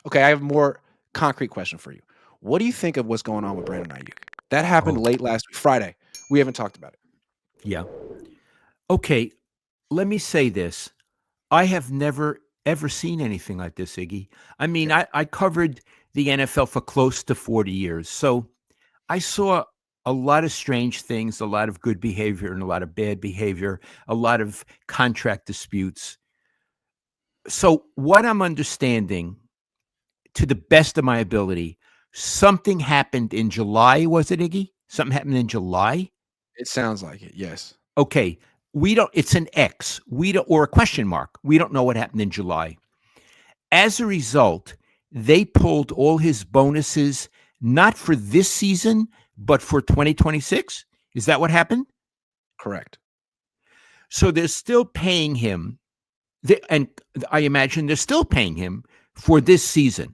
Okay, I have a more concrete question for you. What do you think of what's going on with Brandon Aiyuk? That happened Oh, late last week, Friday. We haven't talked about it. yeah. Okay, let me say this. I have never ever seen anything like this, Iggy. I mean, Okay. I covered the NFL for close to 40 years. So I saw a lot of strange things, a lot of good behavior and a lot of bad behavior, a lot of contract disputes. So, what I'm understanding to the best of my ability, something happened in July, was it, Iggy? Something happened in July? It sounds like it. Yes. Okay. We don't, it's an X. We don't, or a question mark. We don't know what happened in July. As a result, they pulled all his bonuses, not for this season, but for 2026. Is that what happened? Correct. So they're still paying him. And I imagine they're still paying him for this season.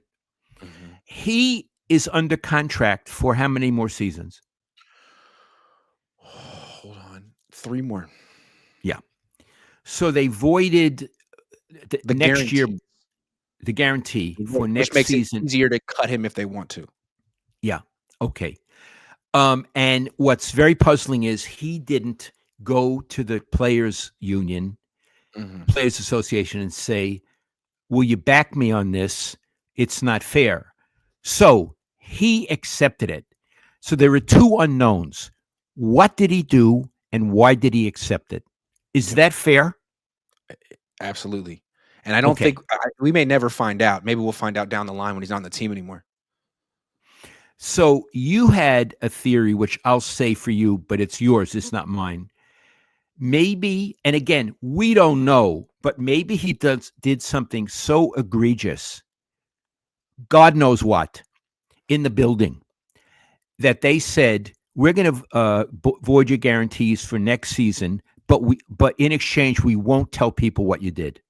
Mhm. He is under contract for how many more seasons? Hold on. 3 more. Yeah. So they voided The next year guarantee, the guarantee for which next makes it season. easier to cut him if they want to. Yeah. Okay. And what's very puzzling is he didn't go to the players union, Mhm. players association, and say, "Will you back me on this? It's not fair." So he accepted it. So there are two unknowns. What did he do, and why did he accept it? Is Yep. that fair? Absolutely. And I don't Okay. think we may never find out. Maybe we'll find out down the line when he's not on the team anymore. So you had a theory, which I'll say for you, but it's yours. It's not mine. Maybe, and again, we don't know, but maybe he did something so egregious, God knows what, in the building that they said we're going to void your guarantees for next season, but in exchange we won't tell people what you did.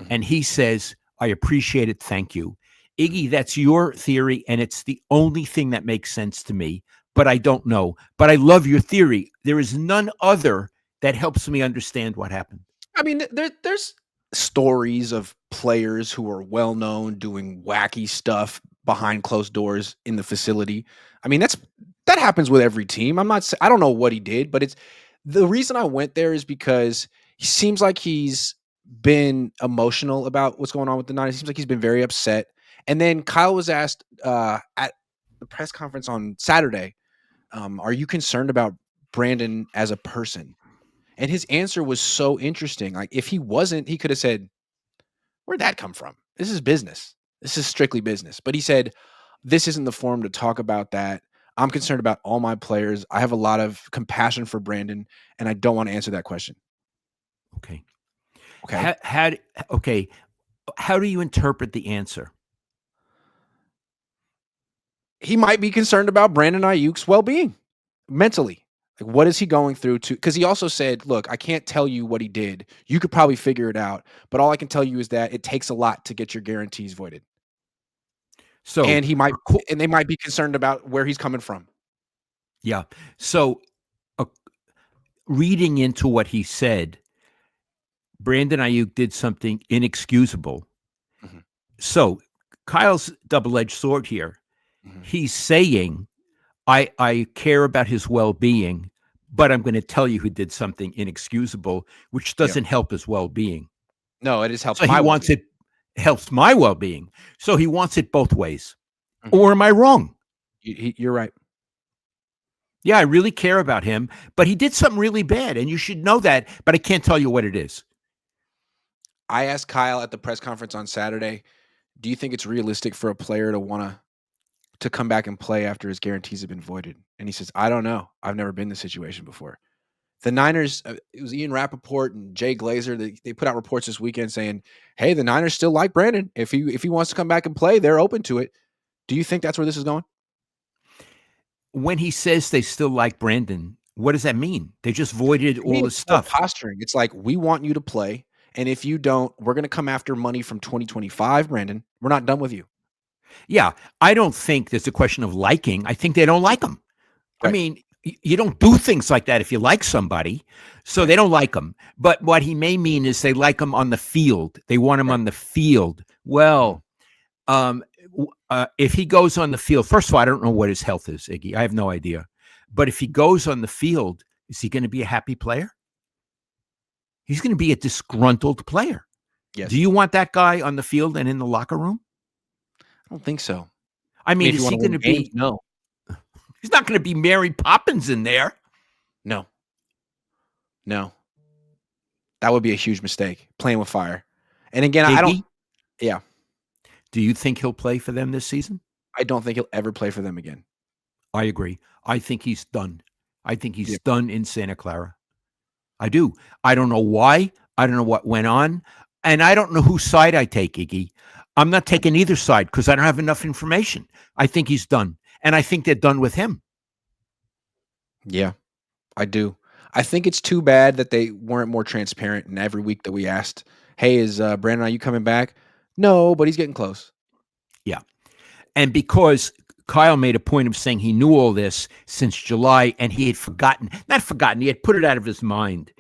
And Mhm. he says, "I appreciate it, thank you." Mhm. Iggy, that's your theory, and it's the only thing that makes sense to me. But I don't know. But I love your theory. There is none other that helps me understand what happened. I mean, there's stories of players who are well known doing wacky stuff behind closed doors in the facility. I mean, that happens with every team. I don't know what he did, but it's the reason I went there is because he seems like he's been emotional about what's going on with the Niners. He seems like he's been very upset. And then Kyle was asked at the press conference on Saturday, "Are you concerned about Brandon as a person?" And his answer was so interesting. Like, if he wasn't, he could have said, "Where'd that come from? This is business. This is strictly business." But he said, "This isn't the forum to talk about that. I'm concerned about all my players. I have a lot of compassion for Brandon, and I don't want to answer that question." Okay. Okay. How okay, how do you interpret the answer? He might be concerned about Brandon Ayuk's well being mentally. Like, what is he going through to? Because he also said, "Look, I can't tell you what he did. You could probably figure it out. But all I can tell you is that it takes a lot to get your guarantees voided." So, And he might, acco- and they might be concerned about where he's coming from. yeah. So, uh, reading into what he said, Brandon Ayuk did something inexcusable. Mhm, So, Kyle's double-edged sword here. mhm. He's saying, I care about his well-being, but I'm going to tell you who did something inexcusable, which Yep. doesn't help his well-being. No, it has helped So he my wants well-being. it helps my well-being. So he wants it both ways. Mhm. Or am I wrong? You're right. Yeah, I really care about him, but he did something really bad, and you should know that, but I can't tell you what it is. I asked Kyle at the press conference on Saturday, "Do you think it's realistic for a player to wanna to come back and play after his guarantees have been voided?" And he says, "I don't know. I've never been in this situation before." The Niners, it was Ian Rappaport and Jay Glazer. They put out reports this weekend saying, "Hey, the Niners still like Brandon. If he wants to come back and play, they're open to it." Do you think that's where this is going? When he says they still like Brandon, what does that mean? They just voided To me, all his it's more stuff. posturing. It's like, "We want you to play, and if you don't, we're gonna come after money from 2025, Brandon. We're not done with you." Yeah, I don't think there's a question of liking. I think they don't like him. I Right, mean, you don't do things like that if you like somebody. So right, they don't like him. But what he may mean is they like him on the field. They want him right. on the field. Mhm. Well, Um, if he goes on the field, first of all, I don't know what his health is, Iggy. I have no idea. But if he goes on the field, is he going to be a happy player? He's going to be a disgruntled player. Do Yes. you want that guy on the field and in the locker room? I don't think so. I I mean, mean, if you is he wanna going win to games, be? no. He's not going to be Mary Poppins in there. No. No. That would be a huge mistake, playing with fire. And again, I don't. Iggy, Yeah. do you think he'll play for them this season? I don't think he'll ever play for them again. I agree. I think he's done. I think Yeah. he's done in Santa Clara. I do. I don't know why. I don't know what went on. And I don't know whose side I take, Iggy. I'm not taking either side because I don't have enough information. I think he's done. And I think they're done with him. Yeah, I do. I think it's too bad that they weren't more transparent, and every week that we asked, "Hey, is, Brandon, are you coming back?" "No, but he's getting close." Yeah. And because Kyle made a point of saying he knew all this since July and he had forgotten, not forgotten, he had put it out of his mind.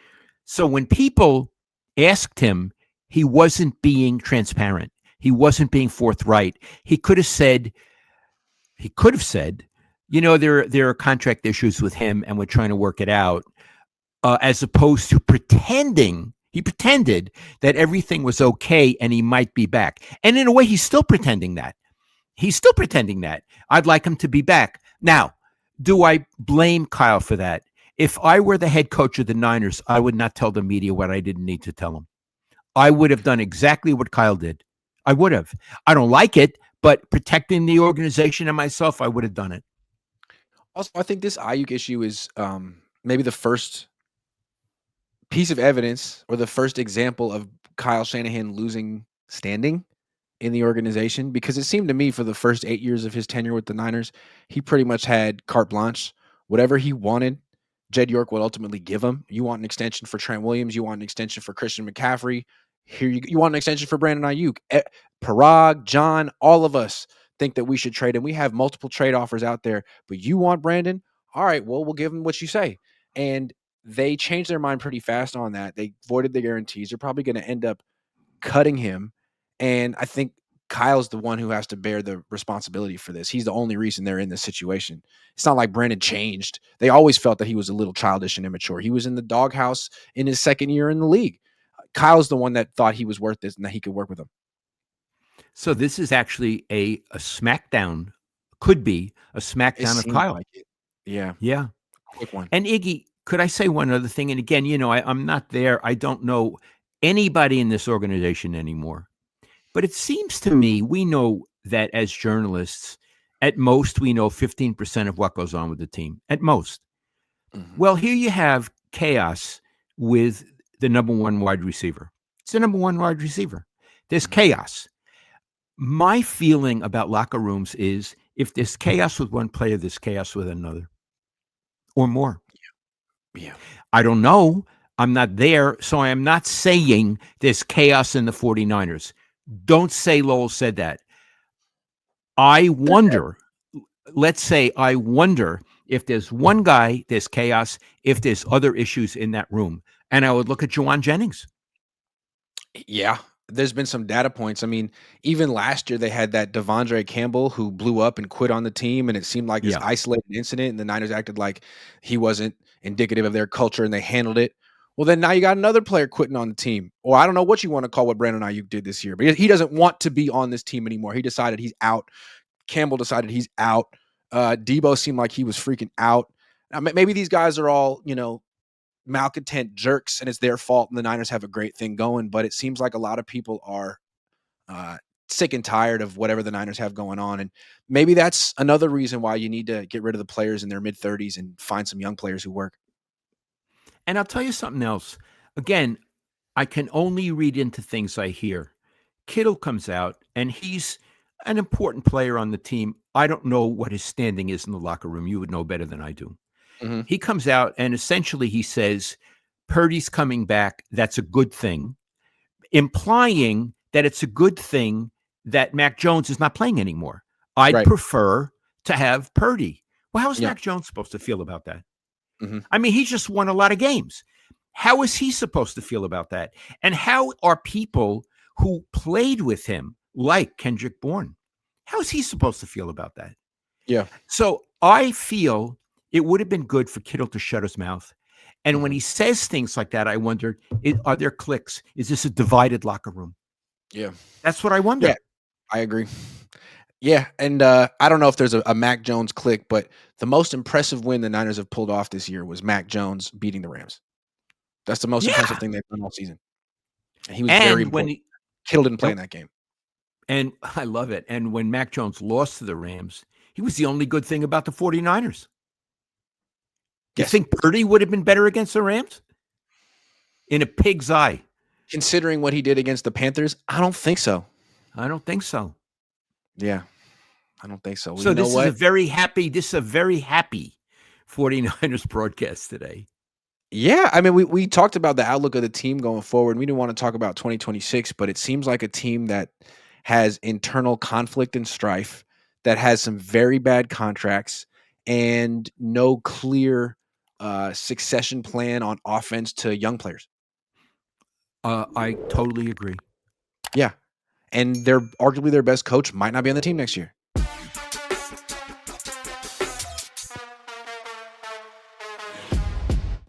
So when people asked him, he wasn't being transparent. He wasn't being forthright. He could have said, there are contract issues with him and we're trying to work it out, as opposed to pretending. He pretended that everything was okay and he might be back. And in a way, he's still pretending that. He's still pretending that. I'd like him to be back. Now, do I blame Kyle for that? If I were the head coach of the Niners, I would not tell the media what I didn't need to tell them. I would have done exactly what Kyle did. I would have. I don't like it, but protecting the organization and myself, I would have done it. Also, I think this Ayuk issue is, maybe the first piece of evidence or the first example of Kyle Shanahan losing standing in the organization, because it seemed to me for the first 8 years of his tenure with the Niners, he pretty much had carte blanche. Whatever he wanted, Jed York would ultimately give him. You want an extension for Trent Williams, you want an extension for Christian McCaffrey, here you want an extension for Brandon Ayuk. Parag, John, all of us think that we should trade him. We have multiple trade offers out there, but you want Brandon? All right, well, we'll give him what you say. And they changed their mind pretty fast on that. They voided the guarantees. They're probably going to end up cutting him. And I think Kyle's the one who has to bear the responsibility for this. He's the only reason they're in this situation. It's not like Brandon changed. They always felt that he was a little childish and immature. He was in the doghouse in his second year in the league. Kyle's the one that thought he was worth this and that he could work with him. So this is actually a smackdown, could be a It smackdown of seems Kyle. like it. Yeah, Yeah. quick one. And Iggy, could I say one other thing? And again, I'm not there. I don't know anybody in this organization anymore. But it seems to me we know that as journalists, at most, we know 15% of what goes on with the team. At most. Mhm. Well, here you have chaos with the number one wide receiver. It's the number one wide receiver. There's Mhm. chaos. My feeling about locker rooms is if there's chaos with one player, there's chaos with another or more. Yeah. I don't know. I'm not there. So I am not saying there's chaos in the 49ers. Don't say Lowell said that. I wonder, let's say, I wonder if there's one guy, there's chaos, if there's other issues in that room. And I would look at Juwan Jennings. Yeah, there's been some data points. I mean, even last year they had that Devondre Campbell who blew up and quit on the team, and it seemed like this Yeah. isolated incident, and the Niners acted like he wasn't indicative of their culture, and they handled it. Well, then now you got another player quitting on the team. Or I don't know what you want to call what Brandon Ayuk did this year, but he doesn't want to be on this team anymore. He decided he's out. Campbell decided he's out. Debo seemed like he was freaking out. Now, maybe these guys are all, malcontent jerks and it's their fault and the Niners have a great thing going, but it seems like a lot of people are uh, sick and tired of whatever the Niners have going on. And maybe that's another reason why you need to get rid of the players in their mid 30s and find some young players who work. And I'll tell you something else. Again, I can only read into things I hear. Kittle comes out and he's an important player on the team. I don't know what his standing is in the locker room. You would know better than I do. Hmm. He comes out and essentially he says, Purdy's coming back. That's a good thing, implying that it's a good thing that Mac Jones is not playing anymore. I'd Right. prefer to have Purdy. Well, how is Yeah. Mac Jones supposed to feel about that? Hmm. I mean, he's just won a lot of games. How is he supposed to feel about that? And how are people who played with him, like Kendrick Bourne, How's he supposed to feel about that? Yeah. So I feel it would have been good for Kittle to shut his mouth. And when Mhm. he says things like that, I wondered, are there cliques? Is this a divided locker room? Yeah. That's what I Yeah, wonder. I agree. Yeah, and, I don't know if there's a Mac Jones click, but the most impressive win the Niners have pulled off this year was Mac Jones beating the Rams. That's the most impressive Yeah. thing they've done all season, and he was very And when important. he, Kittle didn't play and, in that game. and I love it. And when Mac Jones lost to the Rams, he was the only good thing about the 49ers. You Yes. think Purdy would have been better against the Rams? In a pig's eye. Considering what he did against the Panthers, I don't think so. I don't think so. Yeah, I don't think so. Well, So you know this is a what? very happy, 49ers broadcast today. Yeah, I mean, we talked about the outlook of the team going forward. We didn't want to talk about 2026, but it seems like a team that has internal conflict and strife, that has some very bad contracts, and no clear succession plan on offense to young players. I totally agree. Yeah, and they're arguably their best coach might not be on the team next year.